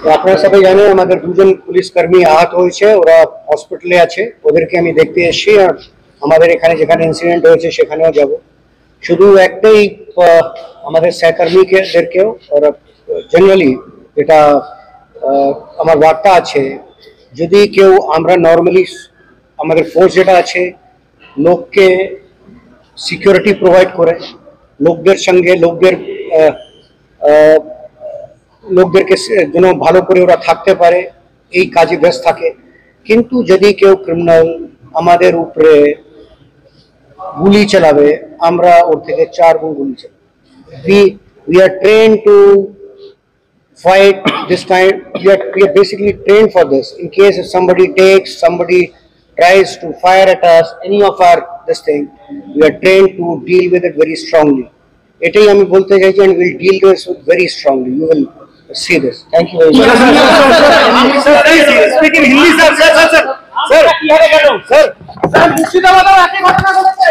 তো আপনারা সবাই জানেন আমাদের দুজন পুলিশ কর্মী আহত হয়েছে, ওরা হসপিটালে আছে, ওদেরকে আমি দেখতে এসেছি। আর আমাদের এখানে যেখানে ইনসিডেন্ট হয়েছে সেখানেও যাব। শুধু একটাই আমাদের সহকর্মীদেরকেও ওরা জেনারেলি এটা আমার বার্তা আছে, যদি কেউ আমরা নর্মালি আমাদের ফোর্স যেটা আছে লোককে সিকিউরিটি প্রোভাইড করে, লোকদের সঙ্গে লোকদেরকে যেন ভালো করে ওরা থাকতে পারে এই কাজে ব্যস্ত থাকে। কিন্তু যদি কেউ ক্রিমিনাল আমাদের উপরে গুলি চালাবে, আমরা ওর থেকে 4 গুণ গুলি চালাবো। We are trained to fight this kind. We are basically trained for this. In case if somebody tries to fire at us, any of our this thing, we are trained to deal with it very strongly. এটাই আমি বলতে চাইছি, and we'll deal this with very strongly. You will see this. Thank you very much. Speaking Hindi, sir. Sir, কি হবে কেন? Sir, মুর্শিদাবাদেও একই ঘটনা ঘটেছে।